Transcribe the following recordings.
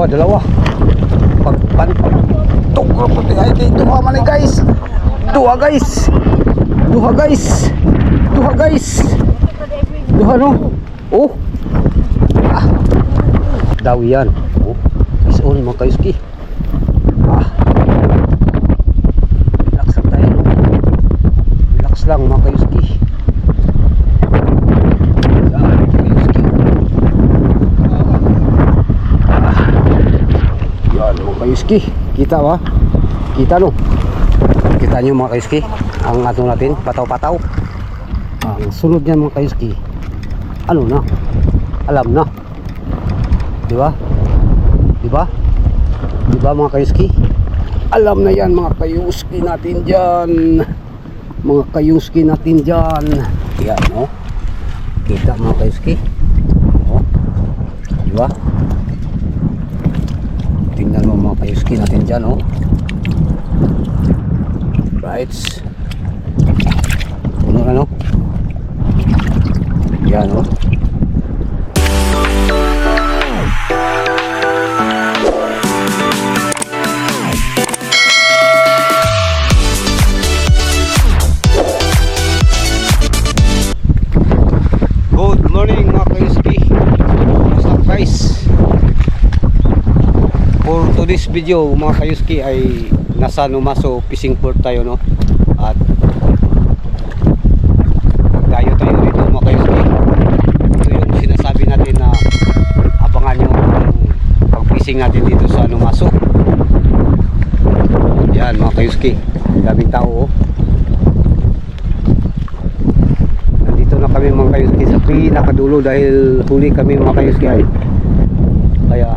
dalawa. Pagpantok ko puti ay dito man guys. Duha guys. Duha no. Oh. Daw yan. Oh. Is on mga kayuski. Relax lang tayo no. Relax lang mga kayuski. Kayuski, kita ba? Kita no? Kita nyo mga kayuski ang ato natin, pataw-pataw. Ang sunod niyan mga kayuski, ano na? Alam na. Diba? Diba mga kayuski? Alam na yan mga kayuski natin dyan. Mga kayuski natin dyan. Yan no? Kita mga kayuski. Oh. Diba? Tingnan mo mga kayuski natin dyan oh. Right. Puno na no. Yan oh. Good morning mga kayuski. What's up guys? For today's video mga kayuski ay nasa Numaso Fishing Port tayo no. At tayo rito mga kayuski. Ito yung sinasabi natin na abangan nyo pag fishing natin dito sa Numaso. Yan mga kayuski, daming tao oh. Nandito na kami mga kayuski sa pinakadulo dahil huli kami mga kayuski ay kaya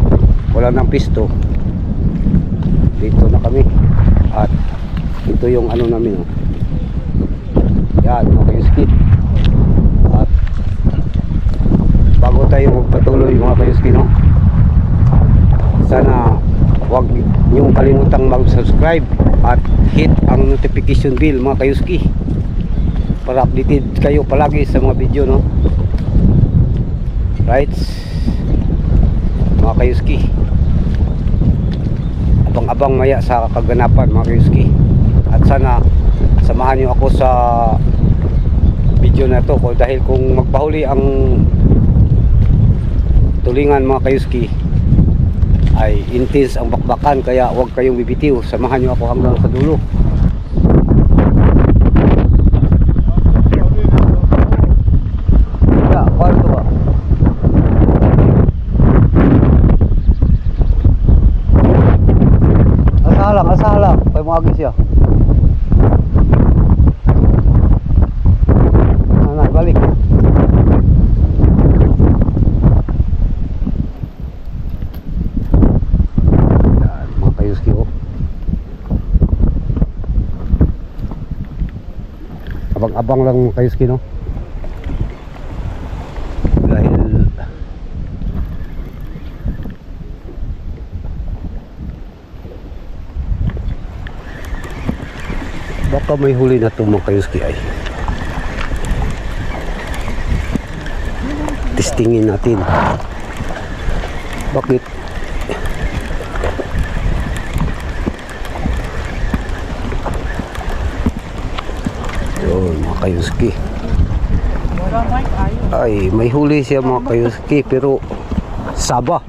wala nang pisto. Dito na kami at ito yung ano namin oh. Yan mga kayuski. At bago tayo magpatuloy mga kayuski no, sana huwag niyong kalimutang mag-subscribe at hit ang notification bell mga kayuski para updated kayo palagi sa mga video no. Right mga kayuski, abang maya sa kaganapan mga kayuski. At sana samahan nyo ako sa video na to dahil kung magpahuli ang tulingan mga kayuski ay intense ang bakbakan, kaya huwag kayong bibitiw. Samahan nyo ako hanggang sa dulo. Asahalang kay mo agi siya. Ana balik. Yan mga kayuski oh. Abang-abang lang mga kayuski no. Dahil baka may huli na itong mga kayuski ay testingin natin. Bakit? Yun mga kayuski. Ay may huli siya mga kayuski pero saba.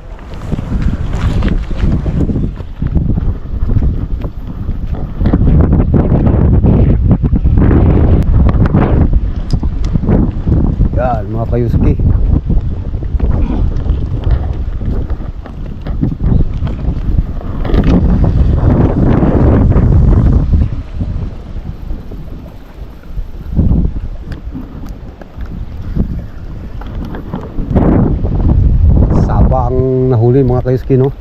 Mga kayuski, saba ang nahuli mga kayuski no.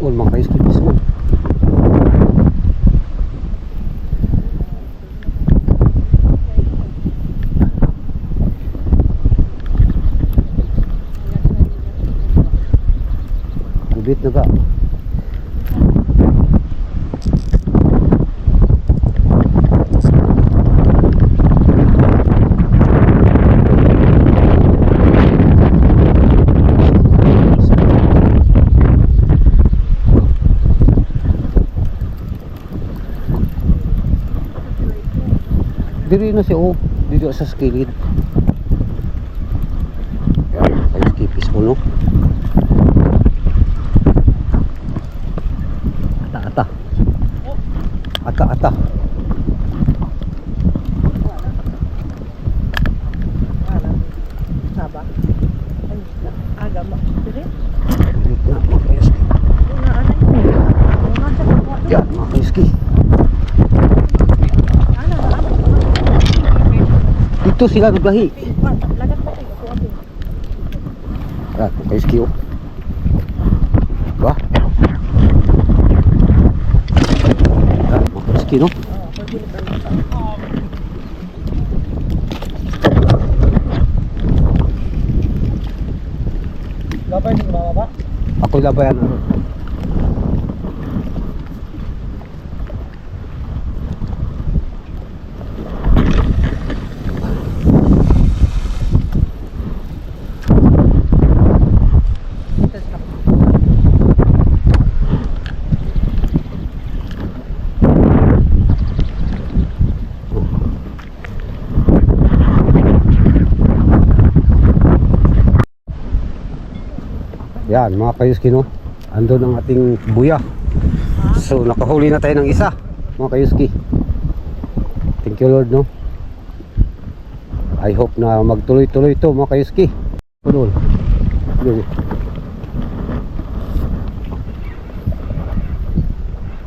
Mga kayuski, bismol. Kubit na ka. Diri na siya, oh. Dito sa skilid. Yan, kayo skipis mo, no? Ata. Ata. Saba. Ay, agama. Dire? Pilit na, mga kayoski. Una anay. Una sa kapwa. Yan, mga kayoski. Ana. Dito sila naglahi. Lagat pa tayo. Ako ako. Yan, mga kayoski, oh. Diba? Yan, mga kayoski, no? Labay ng mga ba? Ako labayan, ano? Yan, mga kayuski, no? Andun ang ating buya. So nakahuli na tayo ng isa, mga kayuski. Thank you Lord, no? I hope na magtuloy-tuloy ito, mga kayuski. Pudol.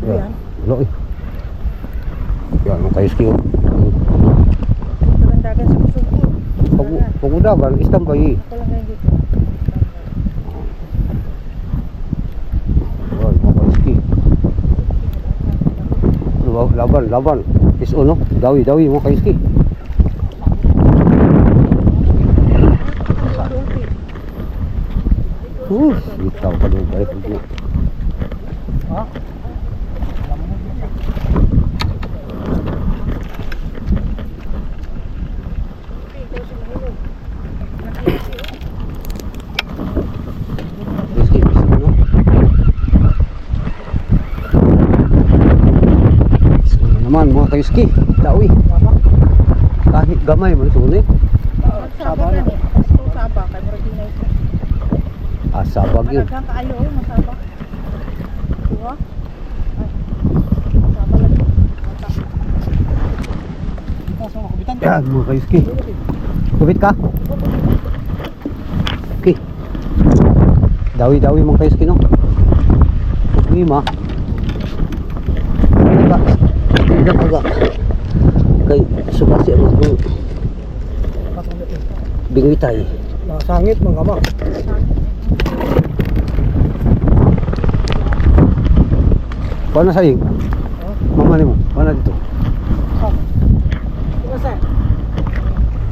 Yan. Wala eh. Yan, mga kayuski, oh. Dagan sa kusuko. Pagudagan, istambay. Ako lang ngayon dito. Yan, mga kayuski. Laban. Is no? Dawi, mga kayuski. Bitaw ka doon balik mo. Ha? Kayuski, is no? Is naman, mga kayuski. Dawi. Kahit gamay man sunod. Saba na. Saba kay murag dinay. Sabag yun. Talagang kaayo masaba. Diba? Ay. Saba lagi. Yan, mga kayuski. Kubit ka? Okay. Dawi mga kayuski, no? Lima. Agak. Kay sumasi ang mga bingwitay. Sangit mga kama. Paano saying? Mamali mo, paano dito? Masa?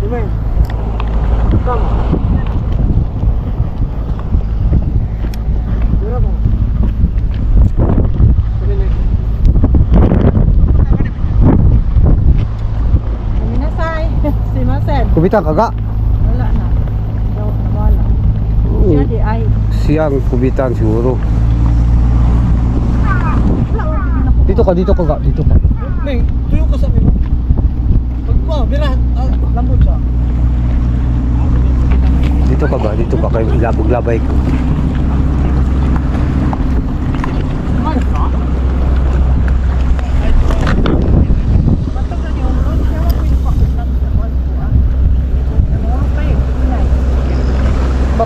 Dimen. Kam. Dura mo. Minasay. Simasen. Kubitan kaga? Wala na. Daw nawala. Siya di ay. Siyang kubitan siguro. Dito ka ga, dito ka. Neng, tuyo ka sa mo. Pagkuha, birahan, lambot siya. Dito ka kayo ilabog-labay ko.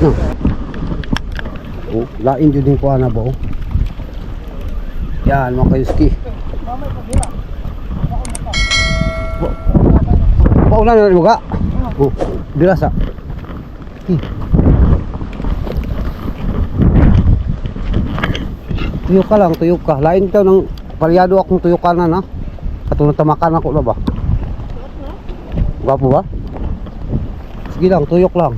No. Oh, lain jud din ko ana ba oh. Yan mga kayuski. Paulan na rin mga. Oh, dirasa. Tuyok ka. Lain ka ng palyado akong tuyokan na. Katulad tamakan ako na ba? Gwapo ba? Sige lang, tuyok lang.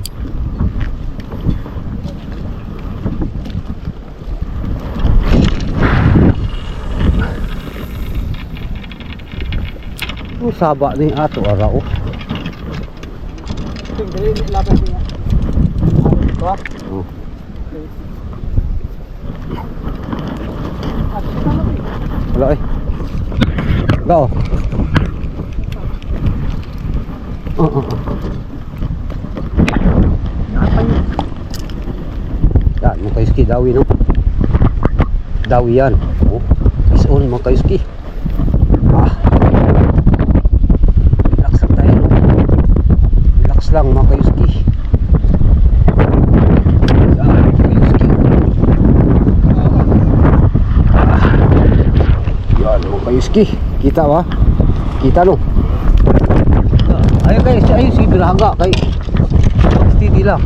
Saba ni ato arao. Oh. Wala eh. Go. Yan mga kaiski, dawi no. Dawi yan. Oh, is on mga kaiski. Relax lang tayo no. Relax lang mga kaiski. Yan mga kaiski. Yan mga kaiski. Kita ba? Kita no. Ayun guys, ayun si Birahaga kay steady lang.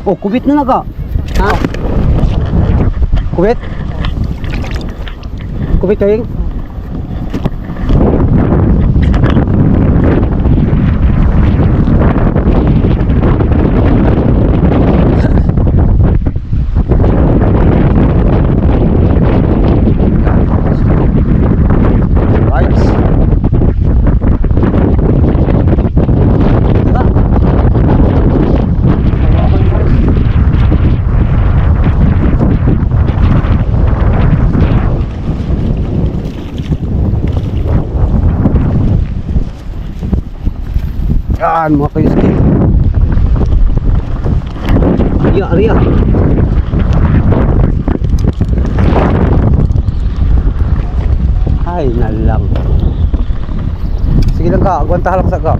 Oh, kubit na naga. Ha? Kubit? Kubit kayo? Yan mga kaiski. Riya. Ay nalang. Sige lang ka, agwantahan lang sa ka.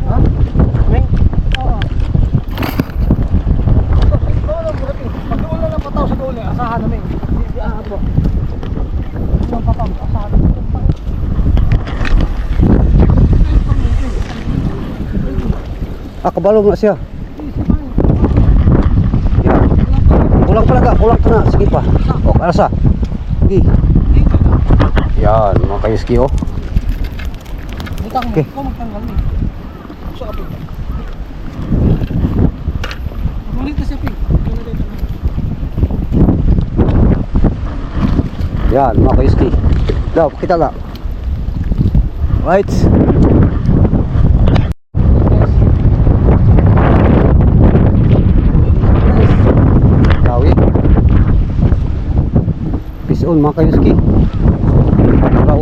Ha? Meng? Oo. Pag-ulan lang pataw sa duli, asahan na Meng. Di aabot. Ang papang asahan. Kabalong na siya. Yan. Kulang pala ka, kulang pa na. Sige pa. O, kalasa. Sige. Yan, mga kaiski oh. Butang mo, Okay. ikaw magtanggal mo. Sa kapit. Magulit ka siya, Ping. Yan, mga kaiski. Daw, kita ka. Right. Dawi. Peace on mga kaiski. Raw.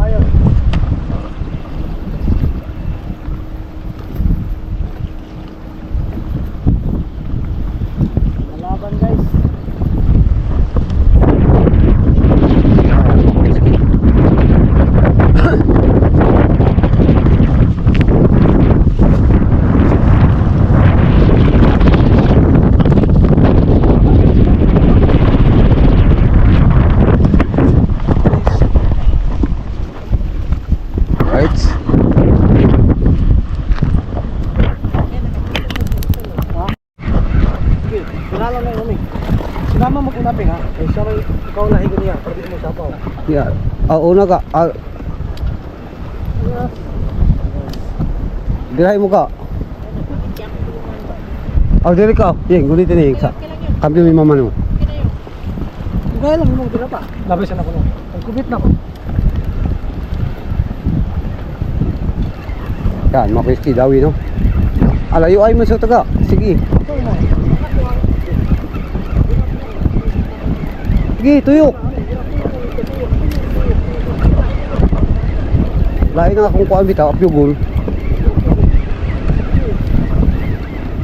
Ayaw. Malaban guys. Right. Sige, pinala na yun, Ming. Sinama mo kung naping ha. Eh, siya may ikaw na higo niya. Pwede mo sapaw. Yan. Una ka. Dirahay mo ka. Diri ka. Yan, gulitin na yung sa. Kampi mo yung mama mo. Gaya lang mo dila pa. Labay siya na ko. Ang kubit na ko. Yan, mga kaiski, dawi no. Alayo ay mo sa taga. Sige. Ito na. Sige, tuyok. Lain nga kung kuhaan bitaw, apyugol.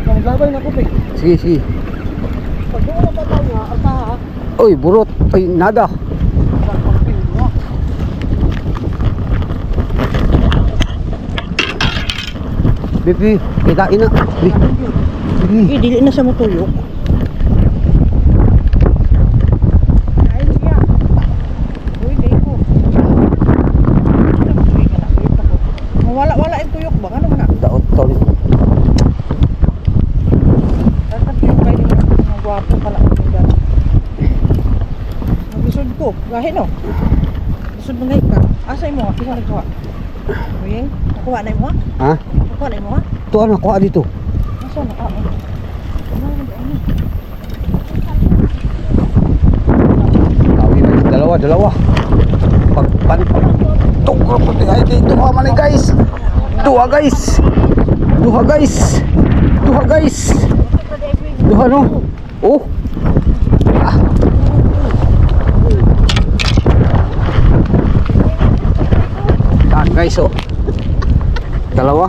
Naglabay na ko, Ping. Sige, sige. Pag doon na pataw nga, asaha. Uy, burot. Ay, nada. Bibi, kitain na. Bibi. Dili na siya motuyok. Kain siya. Uy, day ko. Wala yung tuyok ba? Ano man na? Daot tol. Dapat yung kayo mga gwapo pala ang lugar. Naglisod ko. Gahin no? Lisod mo ngayon ka. Asay mo ha? Kisa nagkuha. Uy, nakuha na mo ha? Ha? Nakuha na mo ha? Ito ano, kuha dito. Asa na ka? Dawi guys, dalawa. Pagpantok ko puti ay dito ka man guys. Duha guys. Duha guys. Duha no. Oh. Ah. Yan guys oh. Dalawa.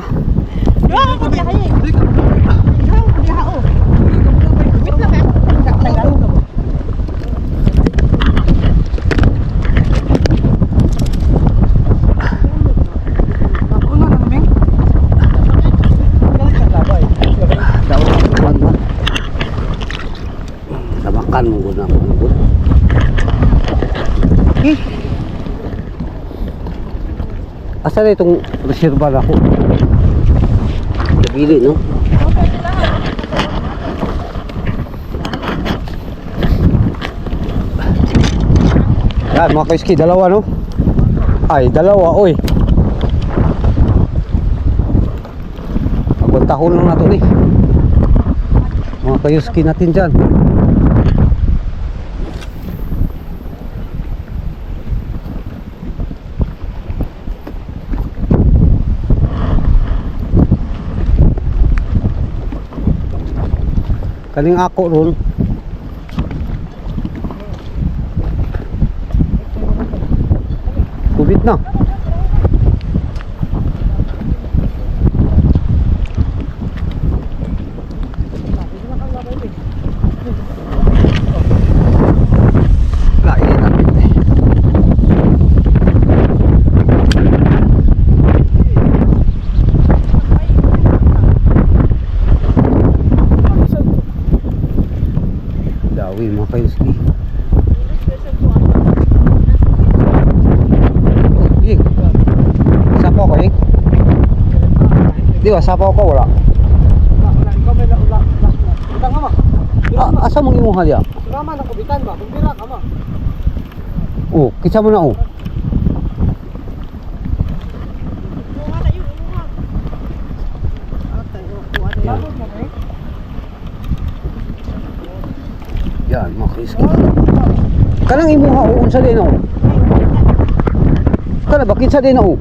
Tabakan mo gud na ako gud. Asa na itong reserva na ako? Nabili no? Yan mga kaiski, dalawa no? Ay, dalawa oy. Aguntahon lang nato ni. Mga kaiski natin dyan. Kaning ako ron. Kubit na. Lain natin eh. Dawi mga kaiski. Sapo ko eh. Di ba sapo ko wala. Asa mong imuha dia? Rama ng kubitan ba? Bumbira ka ma. Oh, kitsa mo na oh. Yan. Yan mga kaiski. Kanang imuha oh, unsa din oh. Kana ba kitsa din oh.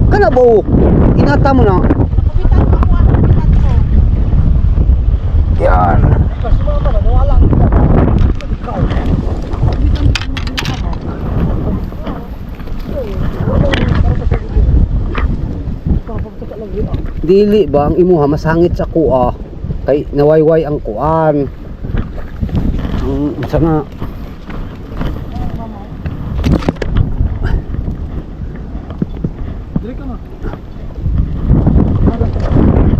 Kana ba oh. Inata mo na. Yan. Dili ba ang imuha masangit sa kuha kay nawayway ang kuan. Sana Dili ka ma.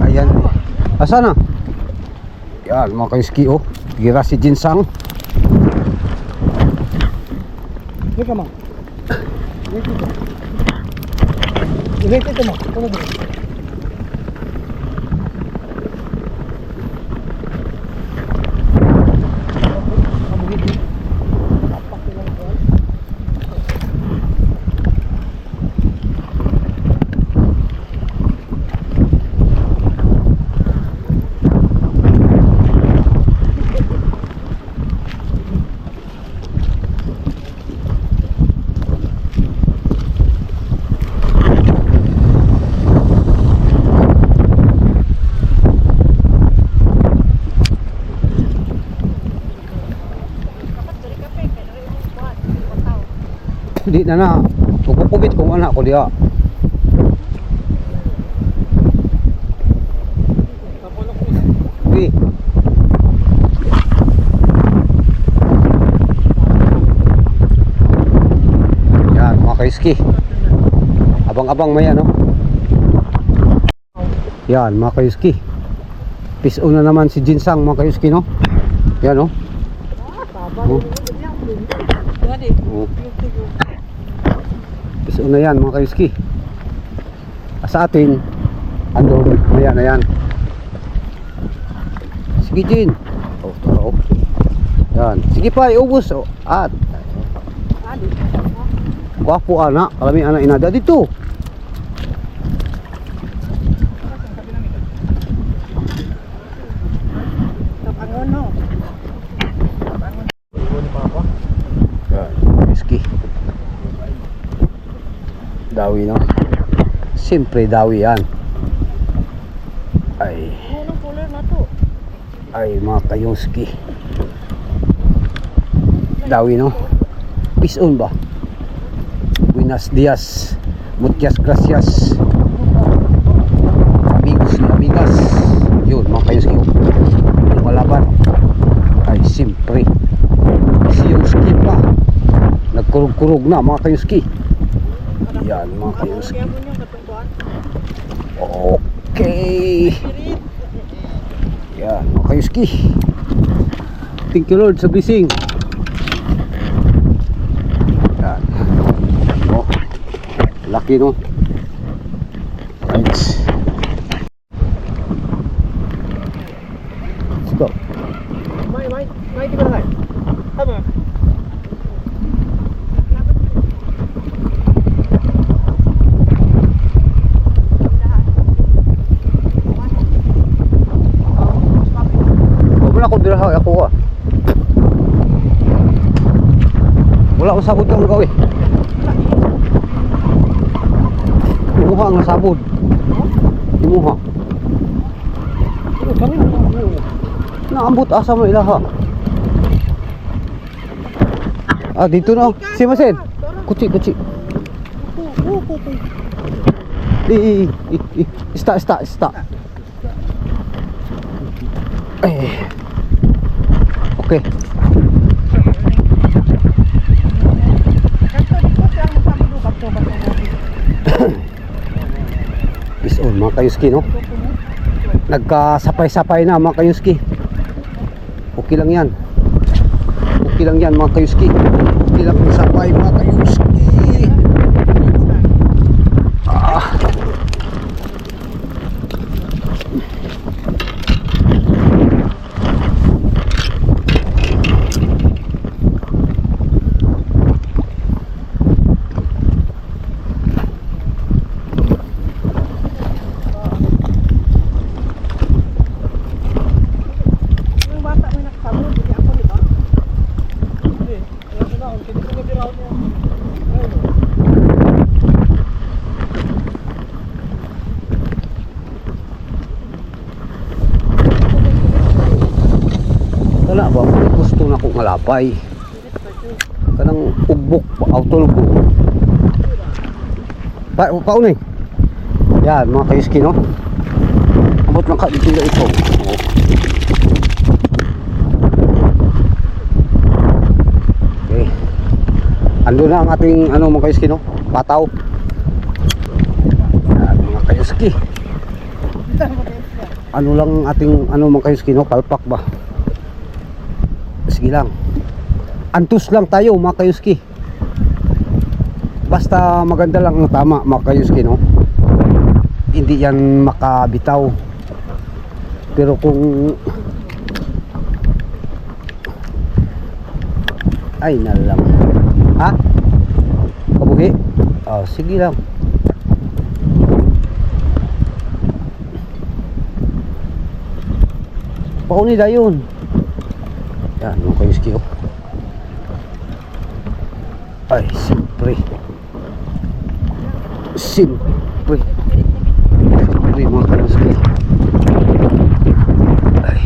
kayan. Asa na? Yan mga kaiski oh. Gira si Jinsang. Dili ka ma. Dili ka ma. Ano ba? Di na na. Pupukubit kung anak ko diha. Uy. Yan mga kaiski. Abang-abang maya no. Yan mga kaiski. Piso na naman si Jinsang mga kaiski no. Yan no. Oh. Oh. Piso na yan mga kaiski. Sa atin andun maya na yan. Sige Jin. Oh, tara oh. Yan. Sige pa iubos oh. At gwapo anak, kalami anak inada dito. Whisky. Dawi no. Siyempre dawi yan. Ay, Anong color na to? ay mga kayuski. Dawi no? Peace on ba? Buenos dias. Muchas gracias. Amigos y amigas. Yun mga kayuski. Malaban. Ay simpre. Si Yuski pa. Nagkurug-kurug na mga kayuski. Yan mga kayuski. Okay. Yan mga kayuski. Thank you Lord sa blessing. Yan. Oh, laki no. Right. Let's go. May di ba na? Tama. Wala ko dira ako ah. Wala akong sabod kang gawin. Imuha ang sabod. Imuha. Naambot asa mo ilaha. Ah, dito na. Si Masen. Kuchi. Ista. Okay. Is on mga kayuski no. Nagkasapay-sapay na mga kayuski. Okay lang yan. Okay lang yan mga kayuski. Okay lang ang sapay mga kayuski. Wala ba? Gusto na akong malapay. Kanang ubok pa, autol ko. Paunay. Yan, mga kayuski, no? Abot lang ka, dito na ito. Oh. Okay. Ando na ang ating, mga kayuski, no? Pataw. Yan, mga kayuski. Ano lang ating, mga kayuski, no? Palpak ba? Sige lang. Antus lang tayo mga kayuski. Basta maganda lang ang tama mga kayuski no. Hindi yan makabitaw. Pero kung ay nalang. Ha? Kabuhi? Oh, sige lang. Pauni dayon. Yan, mga kayuski ko. Ay, Siyempre mga kayuski. Ay.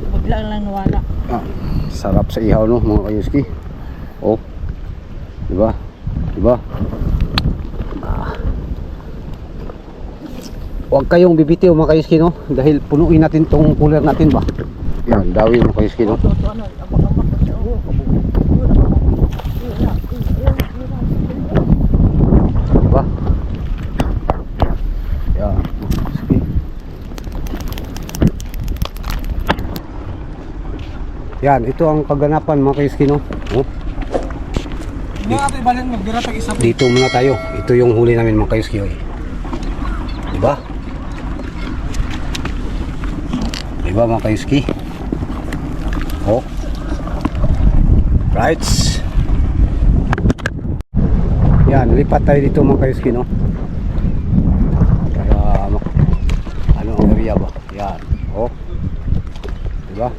Biglang lang nawala. Ah, sarap sa ihaw no, mga kayuski. Oh. Diba? Huwag kayong bibitiw mga kayuski no, dahil punuin natin tong cooler natin ba. Yan, dawi mga kayuski no. Diba? Yan, mga kayuski. Yan, ito ang kaganapan mga kayuski no. Oh. Dito muna tayo. Ito yung huli namin mga kayuski. Diba? Diba mga kayuski? Oh. Right. Yan, lipat tayo dito mga kayuski no. Para ano ang area ba? Yan. Oh. Diba?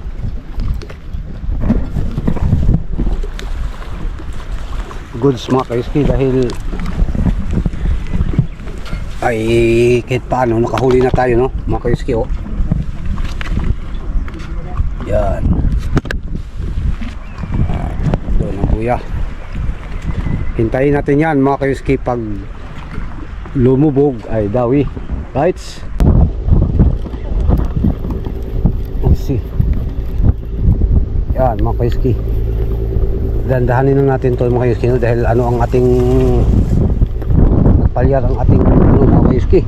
Goods mga kayuski dahil ay kahit paano nakahuli na tayo, no mga kayuski. Oh, yan. Doon ang buya. Hintayin natin yan mga kayuski. Pag lumubog ay dawi. Right? Let's see. Yan mga kayuski. Dandahanin na natin to mga kayuski, no? Dahil ano ang ating nagpalyar ang ating ano mga kayuski.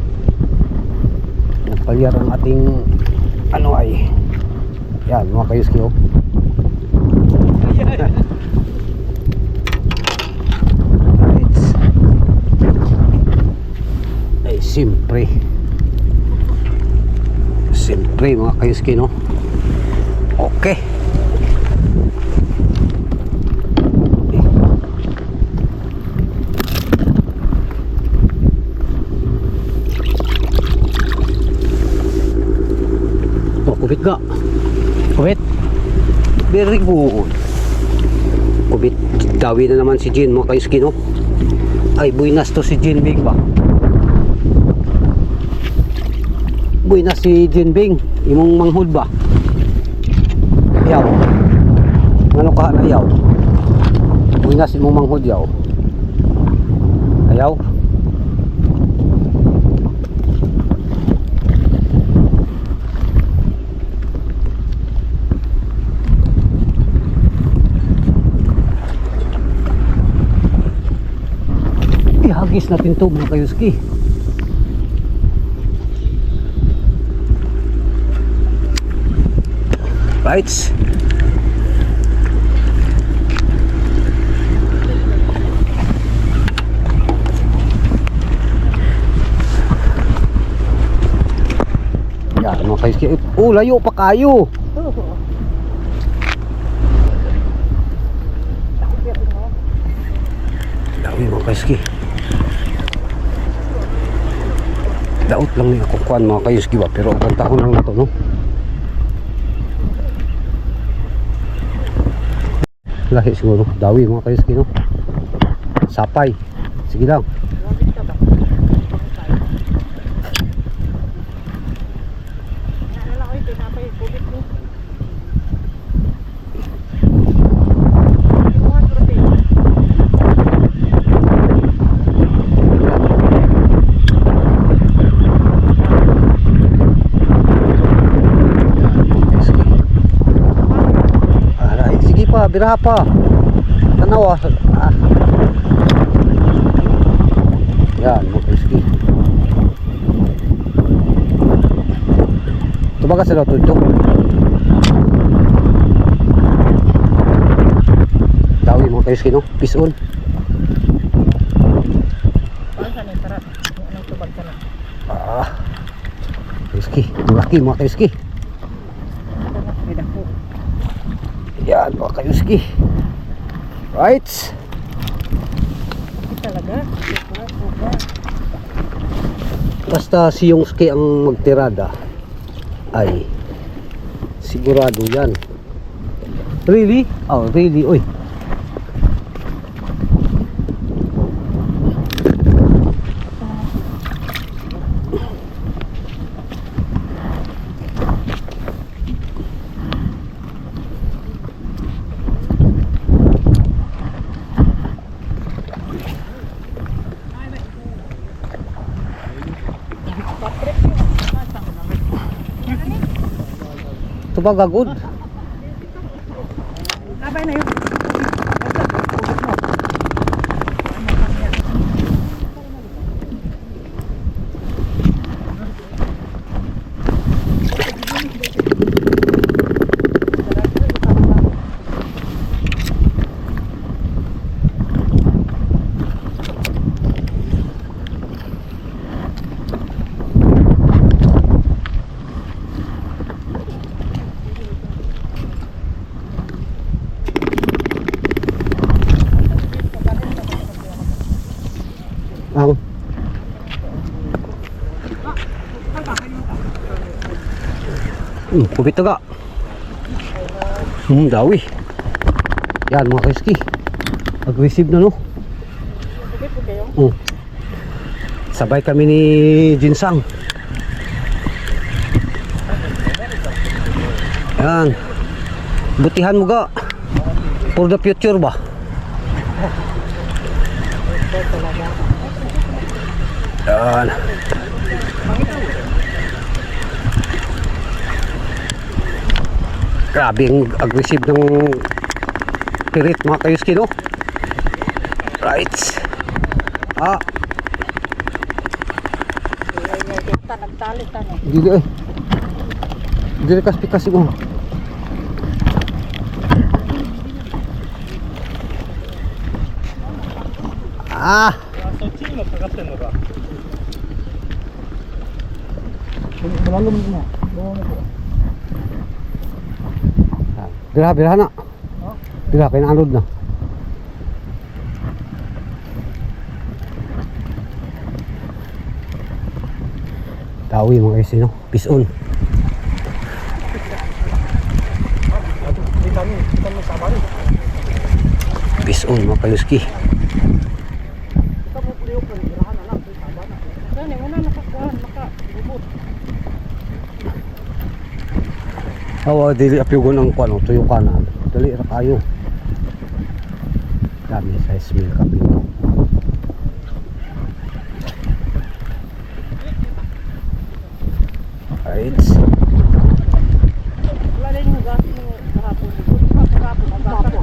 Nagpalyar ang ating ano ay yan mga kayuski. Oh, ay siyempre mga kayuski, no. Okay. Oh, kubit ka. Kubit. Very good. Kubit. Dawi na naman si Jin mga kayuski, no. Ay buinas to si Jin Bing ba. Buinas si Jin Bing. Imong manghud ba? Yaw. Ngano ka na yaw? Buinas imong manghud yaw. Ayaw. Ihagis natin to mga kayuski. Right. Yan mga kayuski. Oh, layo pa kayo. Dami mga kayuski. Daot lang ni ako kuan mga kayuski ba, pero ang tahon lang na to, no. Lahi siguro, dawi mga kayuski, no. Sapay. Sige lang. Biraha pa. Tanaw ah. Yan, mga kayuski. Tubaga sa lotod to. Dawi mga kayuski, no. Peace on. Kayuski, laki mga kayuski. Yan mga kayuski. Right. Talaga. Basta si Yongski ang magtirada ay sigurado yan. Really? Oh really. Uy, tubaga good. Labay na yun. Ang kubit taga. Dawi. Yan mga kayuski. Aggressive na, no. Sabay kami ni Jinsang. Yan. Butihan mo ga. For the future ba? Yan. Grabe ang aggressive ng pirit mga kayuski, no? Right. Nagtalit ano. Dili eh. Dili kasi mo. Malalom mo. Bira na. Bira, kinaanod na. Tawi mga kasi, no? Peace on. Peace on mga kayuski. Awa, dili apyugon ang kuano, tuyo ka na. Dali ra kayo. Dami size meal kapito. Right. Wala na yung gas mo kahapon. Kahapon, ang gas mo.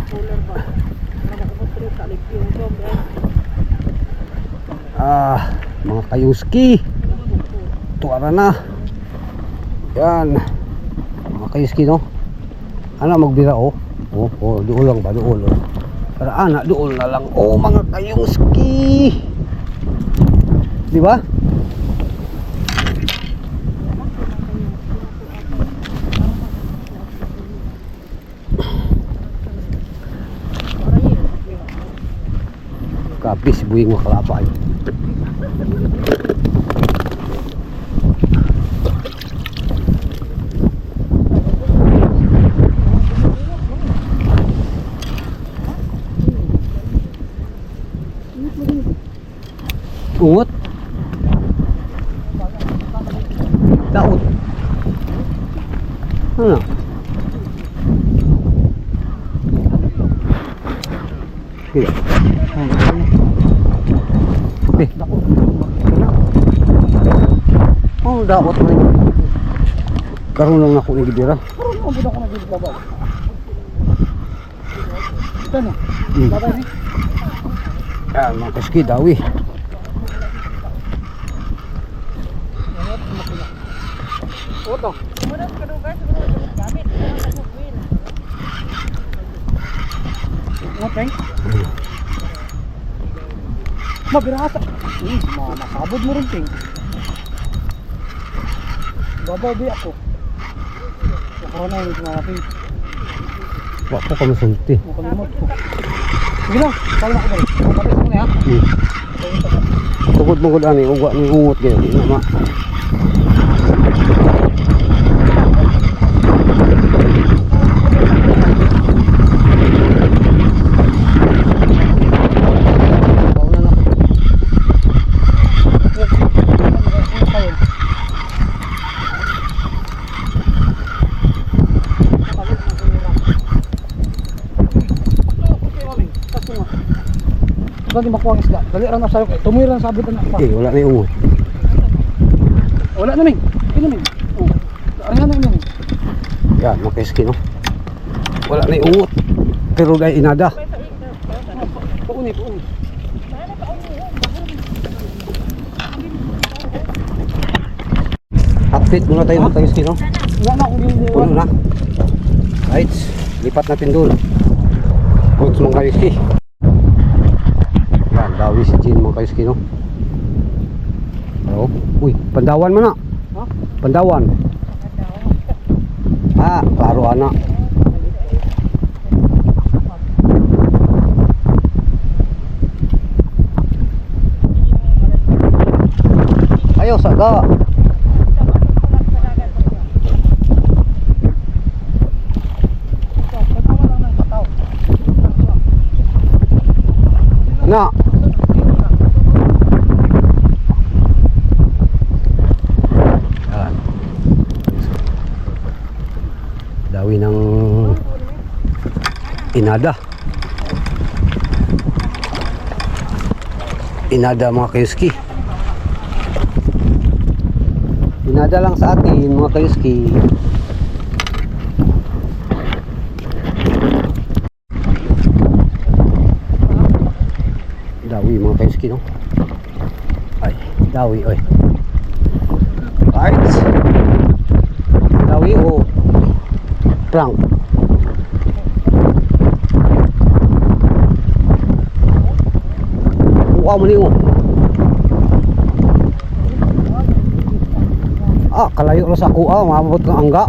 Cooler ba? Nakakumutri sa ligyo. Mga kayuski. Tuara na. Yan. Mga kayuski, no? Ana magbira, oh. Oh, doon lang ba? Doon. Para ana, doon na lang. Oh, mga kayuski. Di ba? Kapis, buwing makalapay. Ungot. Daot. Ano? Sige. Okay. Oh, daot mo rin. Karoon lang ako nagibira. Karoon lang ako nagibira. Ito na. Babay ni. Yan, mga kaski, dawi. Oto. Murag kadugas siguro gamit. Okay. Mabirasa. Masabod mo rin ting. Bababi ako. Nakarana yung sumapin. Wak po kami sulti. Makalimot ko. Sige lang, kala na ko balik. Mababis ko na ha. Tukod mo ko ani, ugwa ni ungot kayo. Di na ma. Di makuha ang isda. Dali lang na sayo kay. Tumuy lang sabit na. Eh, wala na yung ungot. Wala na ming. Ino ming. Oh. Arihan na ming. Yan, mga kaski, no? Wala na yung ungot. Pero dahil inada. Pauni. Update muna tayo mga kaski, no? Wala na akong yung Puno na. Right, lipat natin doon. Coach mga kaski. Yan, dawi si Jin mga kaski, no? Oh, uy, Pandawan mo na. Ha? Pandawan. Klaro anak. Ayo, saga. Na. Dawi ng inada. Inada mga kayuski. Inada lang sa atin mga kayuski. Dawi mga kayuski, no? Ay, dawi oy. Right. Dawi o plank. Kuha mo niyo. Kalayo na sa kuha, maabot kang angga.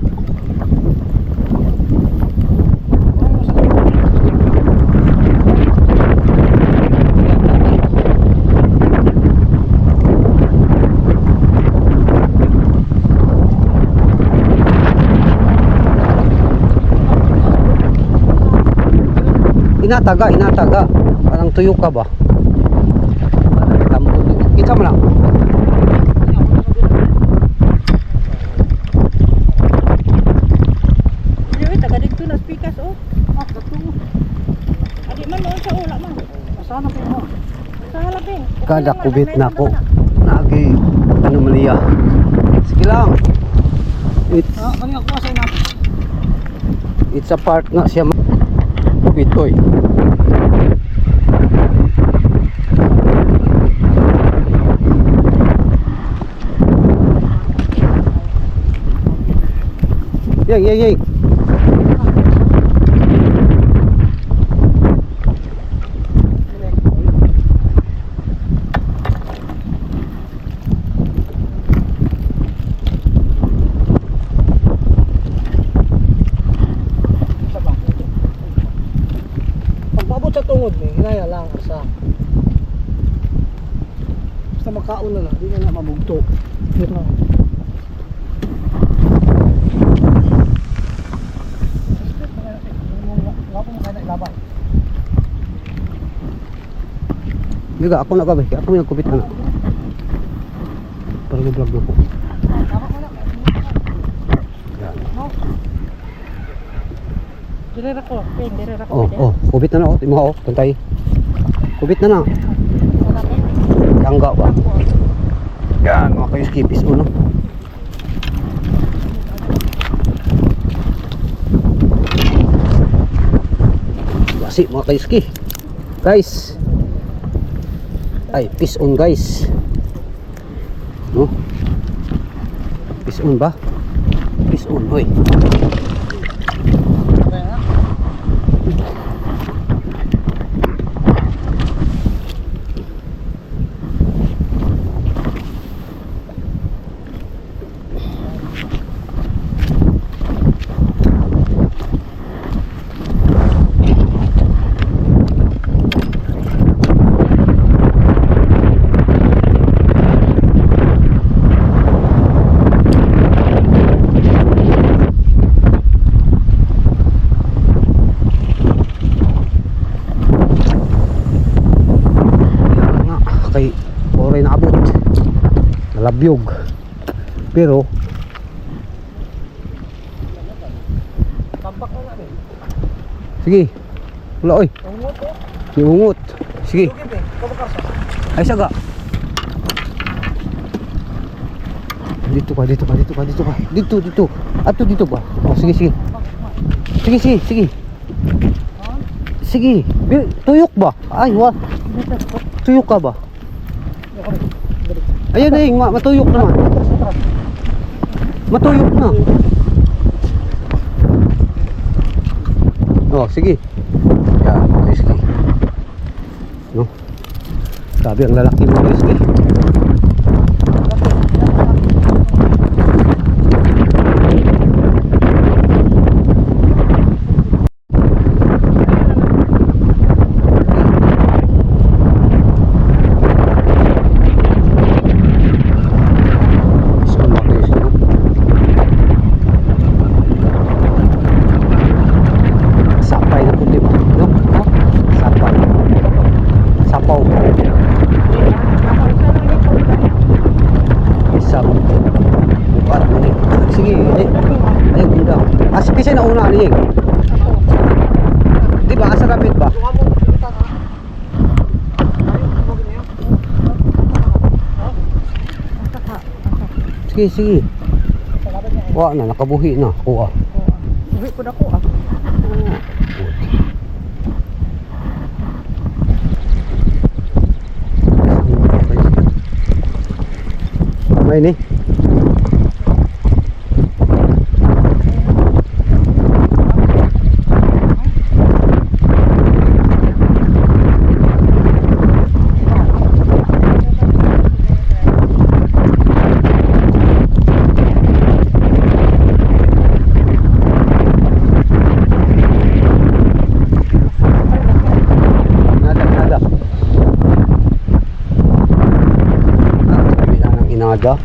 Inataga. Parang tuyo ka ba? Kita mo lang. Dili taga dito na speakers oh. Kato. Adi man noon sa ula man. Sana pa mo. Sa halapin. Kada kubit na ko. Nagi anomalya. Sige lang. Ano ako sa natin? It's a part nga siya. Pitoy. Yang. Pagpabot sa tungod ni, hinaya lang asa. Basta makaon na lang, di na mabugto. Yun lang. Juga ako na kabay. Ako yung kupit na. Para vlog na ko. Direra ko, direra ko. Kupit na na. Timo ko, tantay. Kupit na na. Tangga ba? Yan, mga kayo-skipis mo, no? Basi, mga kayo-ski. Guys. Ay, fish on guys. No? Fish on ba? Fish on, hoy. Kay oray na abot nalabyog pero Tampak na rin. sige wala oy niungot sige ay saga dito ka ato dito ba sige tuyok ba ay wa tuyok ka ba. Ayan na yung matuyok naman. Matuyok na. Oh, sige. Yan, sige. No? Sabi ang lalaki mo, sige. Ano yun? Di ba? Asa rapid ba? Sige, sige. Wa na, nakabuhi na. Kuha. Uwi ko na ko ah. May ni. Nada, nada. Kami na ng inada.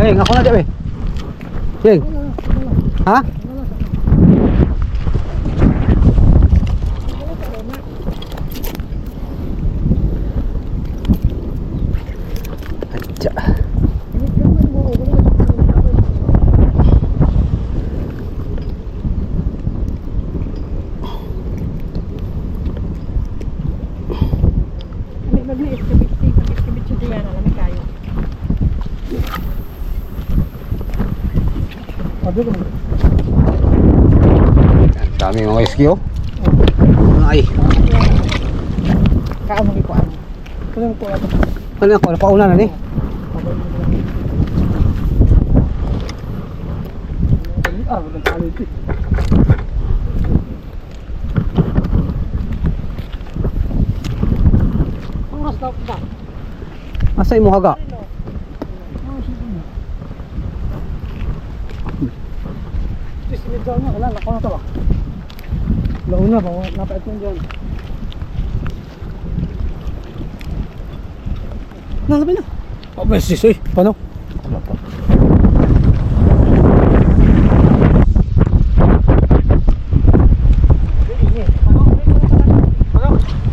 Hey, ako na dyan eh. Yeng. Ha? Adya. Nag-iskabit siya diyan, alam kayo. Dami mga rescue. Ay. Kaamang iko ano. Kulang ko ano. Ano ako? Napauna na ni? Walang kalit. Oras daw ba? Asa imo haga? Sinid daw niya, wala, lako na to ba? Launa ba, napait mo dyan. Nalapin na. Oh, beses eh. Paano? Wala pa.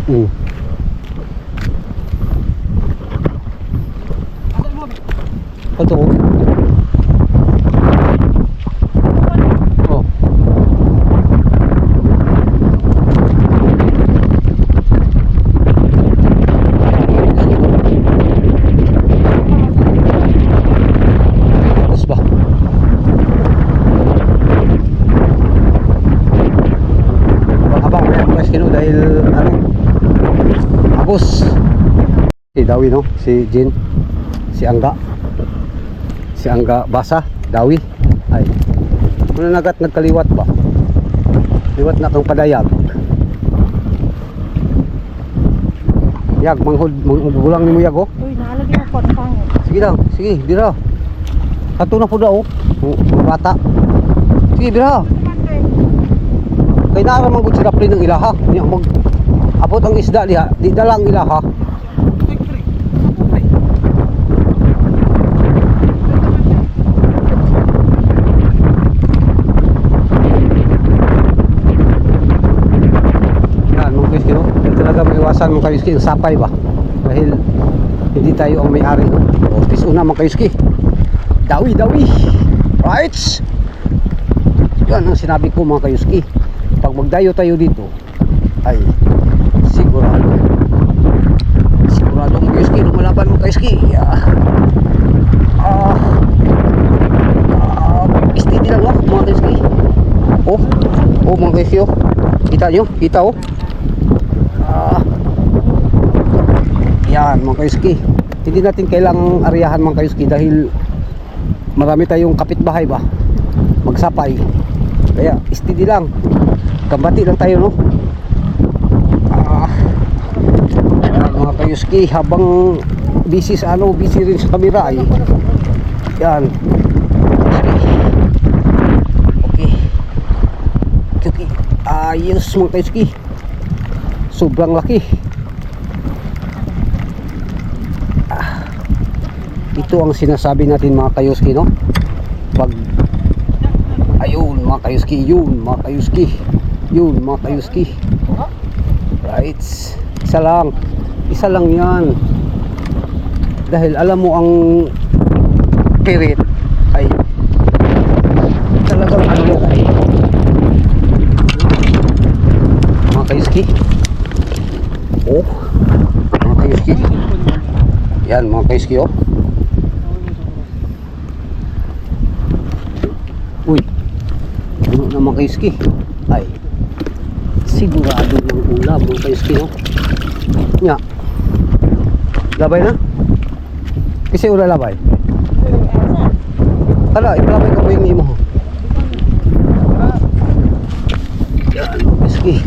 Hmm. Ito ko. Oh. Tapos ba? Habang may ako kino dahil ano? Agos. Si Dawi no? Si Jin. Si Angga. Si Angga Basa, Dawi. Ay. Kung nagat nagkaliwat ba? Liwat na kang padayag. Yag, manggulang ni mo yag oh. Uy, naalagay mo po, napangit. Sige lang, sige, dira. Kato na po daw, bata. Sige, dira. Kaya naaraman ko sila ng ilaha. Mag abot ang isda diha, di dalang ilaha. Yan, mga kaiski, no? Yan talaga maiwasan mga kaiski, yung sapay ba? Dahil hindi tayo ang may-ari, no? O, tis una mga kaiski. Dawi, dawi. Right? Yan ang sinabi ko mga kaiski. Pag magdayo tayo dito, ay sigurado mga kaiski, lumalaban mga kaiski. Steady lang oh, mga kaiski. Oh mga kaiski oh. Kita nyo? Kita oh. Yan mga kaiski. Hindi natin kailangang ariyahan mga kaiski dahil marami tayong kapitbahay ba, magsapay. Kaya steady lang, kambati lang tayo no. Yan mga kaiski, habang busy sa ano, busy rin sa camera ay yan. Okay, ayos mga kaiski, sobrang laki. Ito ang sinasabi natin mga kayuski no. Pag ayun mga kayuski, yun mga kayuski, yun mga kayuski. Right, isa lang yan. Dahil alam mo ang spirit ay talagang ano yan ay mga kaiski. Oh, mga kaiski. Yan mga kaiski oh. Uy, puno na mga kaiski. Ay, sigurado ng ulam mga kaiski no. Nya. Labay na? Kasi ula labay. Kala, ipalabay ka po yung imo. Yan mga kaiski.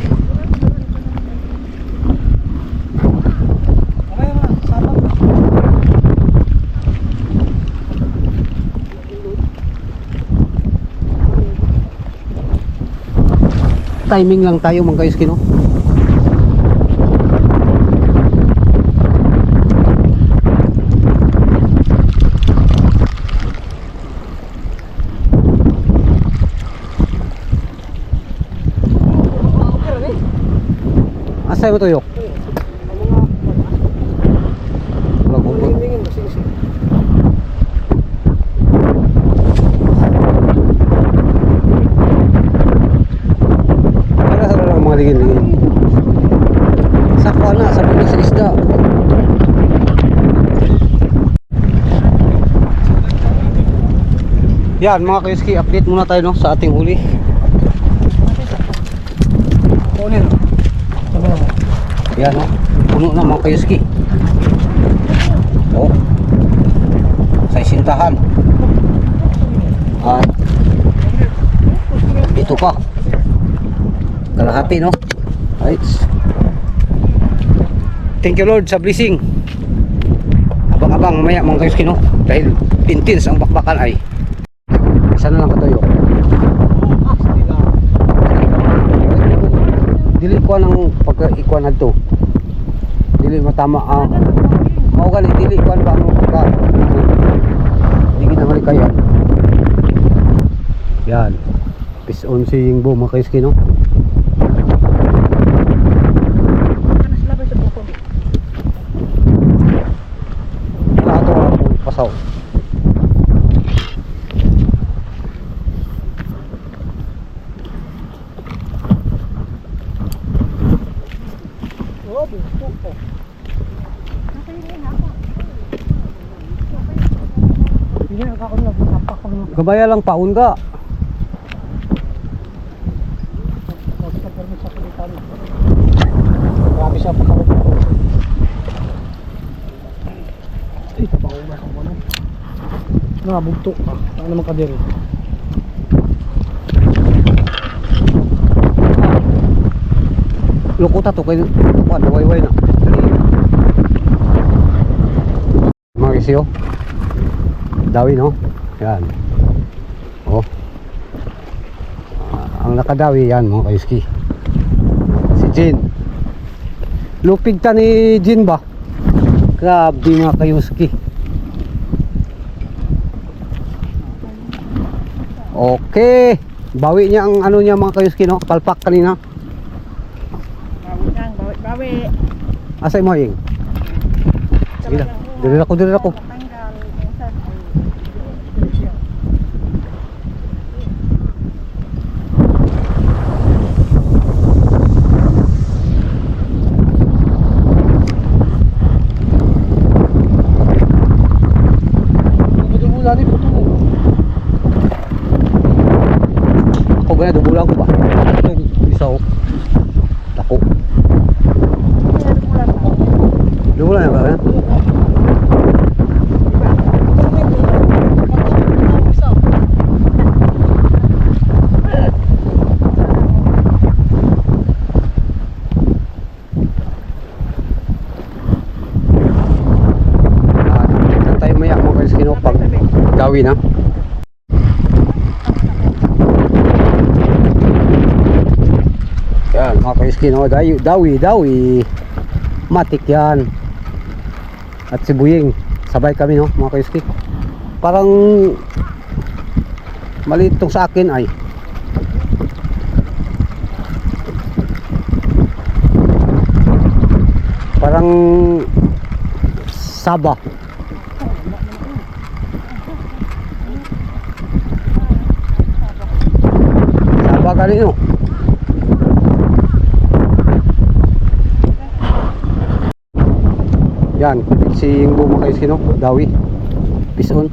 Timing lang tayo mga kaiski no. Asay mo tuyok? Lagupot. Para sa mga ligin-ligin. Sa kuha na, sa pulis sa isda. Yan mga kaiski, update muna tayo no, sa ating huli. Kunin. Yan o, puno na mga kaiski. Oh, sa isintahan. At ito pa kalahati no. Right. Thank you Lord sa blessing. Abang-abang mamaya mga kaiski no, dahil intense ang bakbakan ay isa na lang katayo. Dili ko ng pagka-ikuan na to. Dili matama mao gani dili ko ba mo pagka dili na malikayan. Yan. Peace on seeing bo mga kaiski no. Wala to pasaw. Gabaya lang paun ka. Grabe siya pa ako. Ay, tabaw na sa ano. Nabugto ka. Ano naman ka diri? Lukuta to kay kuan way na. Mga isiyo. Dawi no. Yan. Oh. Ang nakadawi yan mga kaiski. Si Jin. Lupig ta ni Jin ba? Grabe mga kaiski. Okay. Bawi niya ang ano niya mga kaiski no. Palpak kanina. Bawi. Asay mo ing? Sige na. Dili ako. Ako gaya, dubulang ko ba? Itong isaw. Tako. Dubulang na ba? Tayo maya mo guys kinopag dawi na. Yan mga kaiskin o dawi matik yan at sibuying sabay kami no mga kaiskin. Parang maliit tong sa akin ay parang saba Kali no. Yan, si yung mga kaiski no, dawi. Pison.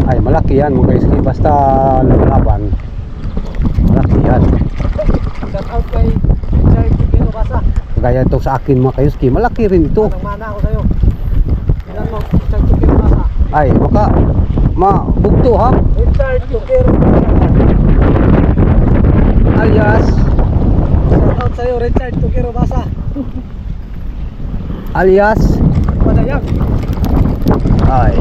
Ay, malaki yan mga kaiski. Basta lumalaban. Malaki yan. Shout out kay Richard Kilo Basa. Gaya ito sa akin mga kaiski. Malaki rin ito. Anong mana ako sa'yo? Ilan mo? Richard Kilo Basa. Ay, baka mabugto ha. Richard Kilo Basa. Alias, Shout out sa'yo Richard Kilo Basa. alias, Padayag. ay.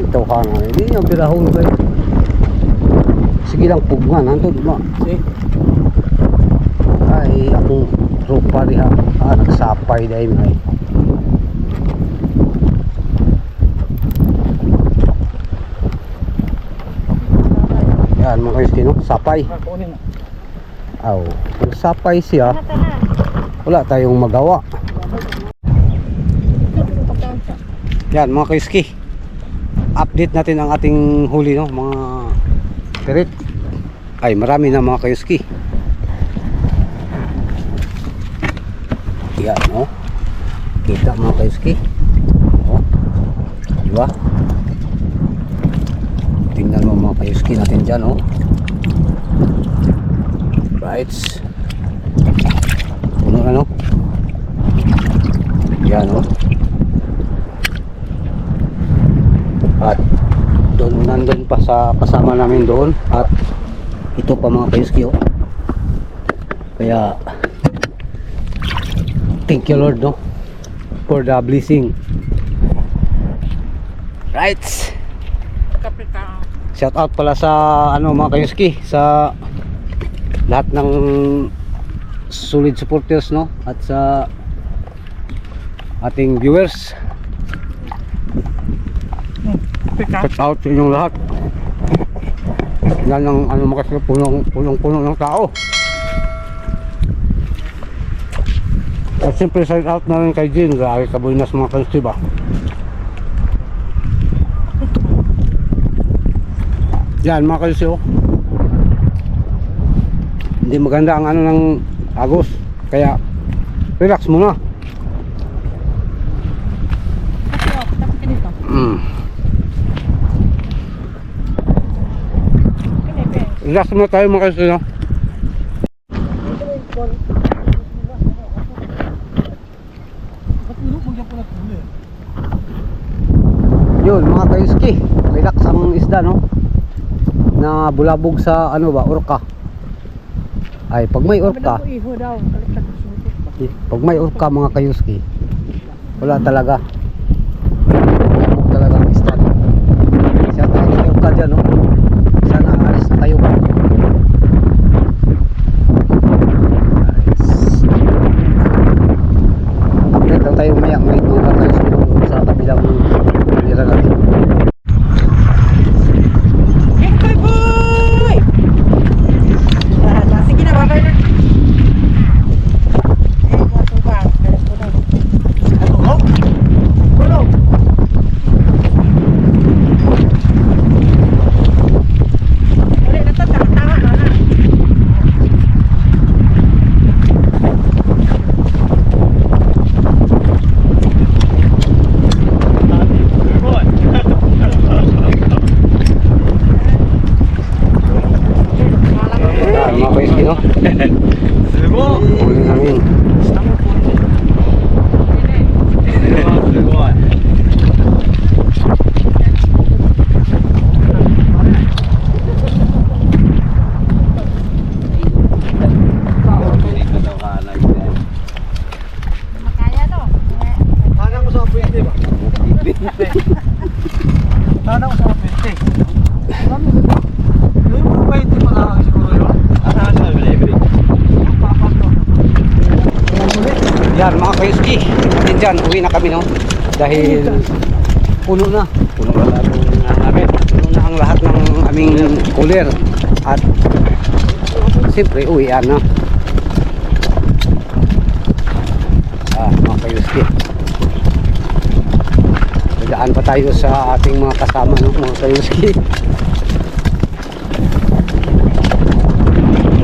Ito ka na, hindi yung pirahon ko eh. Sige lang pugngan, nanto di ba? Ay, akong tropa diha. Nagsapay dahil ay. Yan mga kaiski no, sapay. Kunin. Aw, kung sapay siya, wala tayong magawa. Yan mga kaiski, update natin ang ating huli no, mga pirit. Ay, marami na mga kaiski. Yan no, kita mga kaiski. Oh, diba? Tingnan mo mga kaiski natin dyan oh. Right, puno na no. Yan oh. At doon, nandun pa sa kasama namin doon. At ito pa mga kaiski oh. Kaya thank you Lord no, for the blessing. Right, shout out pala sa ano mga kaiski, sa lahat ng solid supporters no, at sa ating viewers. Shout out sa inyong lahat. Yan ang ano mga kaiski, punong-puno ng tao. At siyempre shout out na rin kay Jean, grabe kabuinas mga kaiski ba. Yan mga kaiski oh. Hindi maganda ang ano ng agos, kaya relax muna. Relax muna tayo mga kaiski no? Yun mga kaiski, relax ang isda no, na bulabog sa ano ba, orka. Ay, pag may orka, pag may orka mga kaiski, wala talaga. Bulabog talaga ang isda. Siya tayo may orka dyan no, sana alis na tayo ba. Update lang tayo maya mga kaiski no, sa kabilang nila natin. Sige na, babay na. Mga kaiski no, huli namin. Tanang ko sa 20 ba? Tanang ko sa 20. Alam mo ba? Yung mga 20 pa lang siguro yun. Yan mga kaiski, natin dyan, uwi na kami no, dahil puno na namin, puno na ang lahat ng aming cooler. At siyempre uwian na. kayuski. Dadaan pa tayo sa ating mga kasama, no, mga kayuski.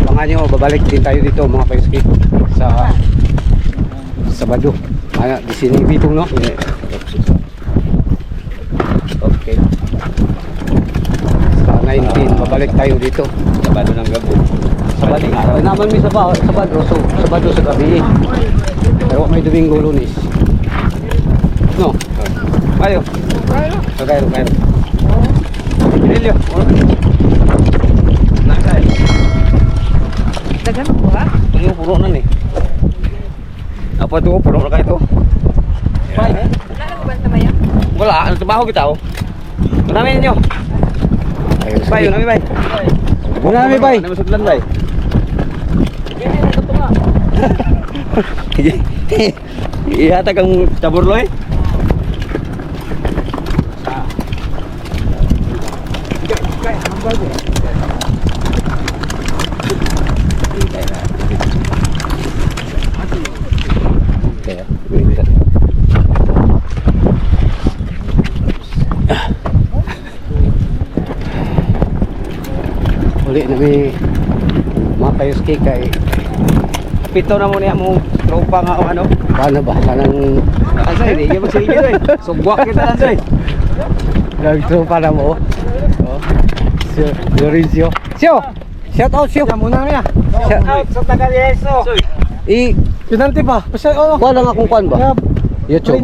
Abangan nyo, babalik din tayo dito mga kayuski sa Sabado. Di sini bitong, no? Okay. Sa 19, babalik tayo dito. Sabado ng gabi. Sabado. Naman may Sabado, so Sabado sa gabi. Pero may Domingo, Lunes. No? Ayo. Kayo. Pinilyo. Nakay. Dagan mo ba? Puro na ni. Apa tuh puro na kayo to? Wala na ba sa bayan? Wala, ano trabaho kita oh. Namin niyo. Bay, nami bay. Nami bay. Nami sudlan bay. Iya ta kang tabur loy. Uli na may mga kayuski kay Pito na mo niya mo tropa nga o ano. paano ba? Kanang Asay, di gyud magsilbi doy. Subwak kita ansoy. nagtropa na mo. Oh. Sio Lorenzo. Sio! Shout out Sio! Muna niya. Shout Out sa taga Yeso. Pinanti pa. Basta kuha lang akong kuhan ba? YouTube.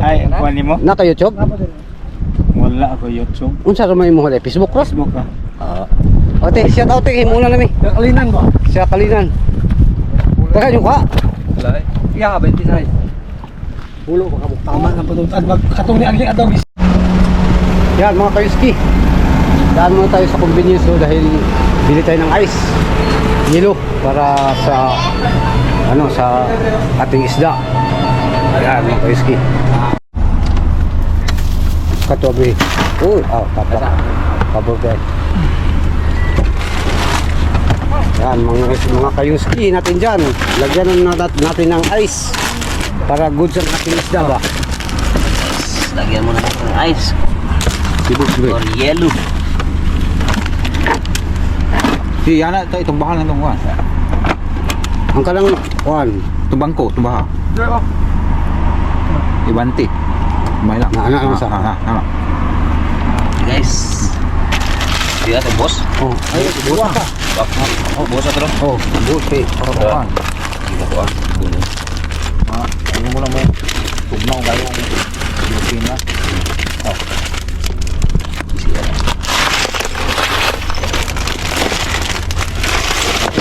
Ay, kuan nimo? Naka YouTube? Wala ako YouTube. Unsa ra may mo hali? Facebook ra? Facebook ka. Ote, shout out kay muna nami. Kalinan ba? Siya Kalinan. Taka nyo ka. Wala eh. Iya, 26. Pulo ka kabuk. Tama na po at katong ni agi adog. Yan mga kayuski. Daan muna tayo sa convenience store dahil bili tayo ng ice. Yelo para sa sa ating isda. Yan mga kayuski. Katobi. Uy, tapa. Paborder. Yan mga kayuski natin dyan. Lagyan na natin ng ice para good sa ating isda ba? Lagyan mo na ng ice Sibuk or yellow. Si yana to itong bakal ng tungwan. ang kanang kuan Tubangko, tubaha. Ibanti. May lang. Na ano sa Guys. Dia tuh bos. oh ay buwa ka Oh, bos atro. oh buti Kuan. Iya ko ah. Ano mo lang mo. Tugnaw kayo ang Pilipina. Oh. Siya.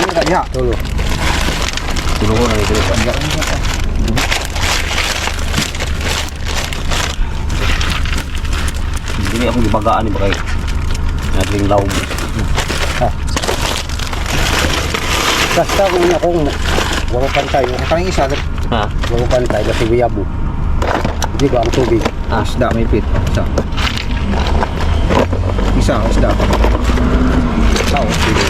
Ini tak dia. tulo Tulo ko na dito pa. Enggak ini apa. Ini aku dibagaan ni bakay. Nating laom. basta kung akong wala pantay Kaling isa. Ha? wala pantay kasi wiyabo di ba ang tubig Isda may pit. Isa. Isa, isda. Sao, sige.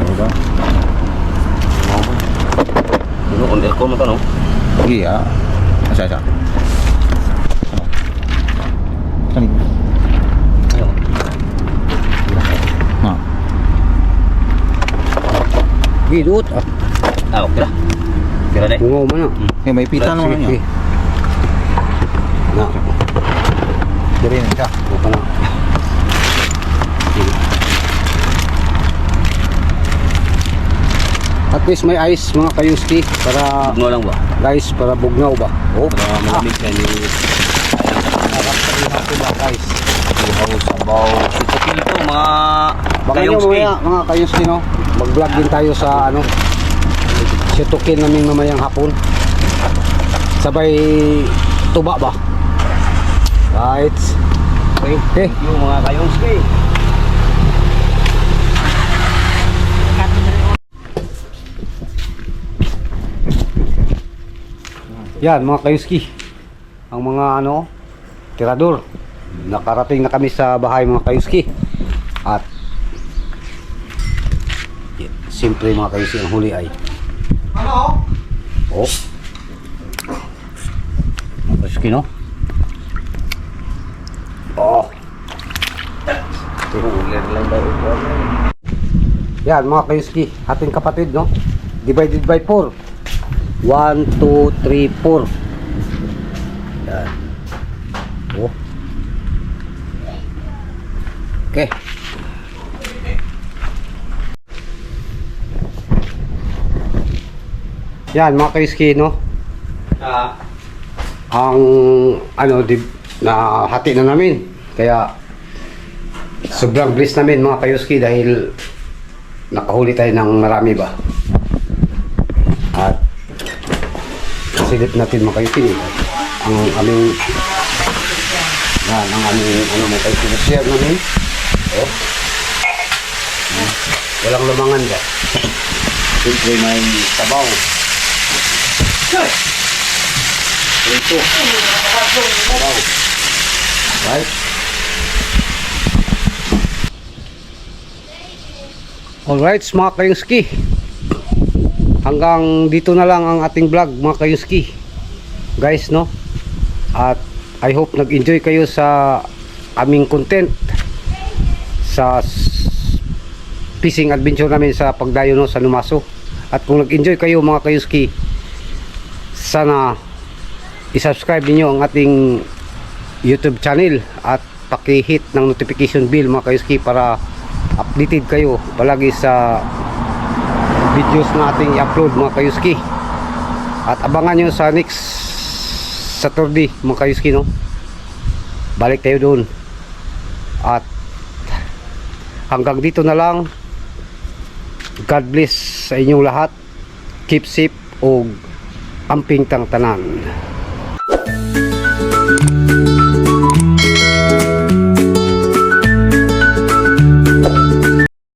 Diba? Dulu on aircon mo to, no? Iya. Asa. Sani. Ayo. Ha. gidut Okay lah. Kira deh. bungaw man na May pita naman sige niya. na Diri na siya. baka na at least may ice mga kayuski para Bungo lang ba? guys para bugnaw ba oh Para malamig ka ni harap sa rin ba guys Ihaw sabaw. Ito pinto mga baka nyo mamaya mga kayuski no mag vlog din tayo sa situkin namin mamayang hapon sabay tuba ba right okay yung mga kayongski. yan mga kayuski ang mga tirador nakarating na kami sa bahay mga kayuski at siyempre mga kayuski ang huli ay Oh. Crispy, no? Oh. Tuhulir lang daw ito. Yan mga kayuski, ating kapatid, no? Divided by 4. 1, 2, 3, 4. Yan. Oh. Okay. Yan mga kayuski, no? Ang ano, na hati na namin. Kaya sobrang bliss namin mga kayuski dahil nakahuli tayo ng marami ba. At silip natin mga kayuski. Ang aming yan, ang aming ano mga kayuski share namin. Oh. Walang lumangan ba. Siyempre may sabaw. Ito. Sabaw. Right? Alright mga kayuski, hanggang dito na lang ang ating vlog mga kayuski guys, no? At I hope nag-enjoy kayo sa aming content sa fishing adventure namin sa pagdayo, no, sa Lumaso. At kung nag-enjoy kayo mga kayuski, sana i-subscribe niyo ang ating YouTube channel at paki-hit ng notification bell mga kayuski para updated kayo palagi sa videos na ating i-upload mga kayuski. At abangan nyo sa next Saturday mga kayuski, no? Balik tayo doon. At hanggang dito na lang. God bless sa inyong lahat. Keep safe o amping tang tanan.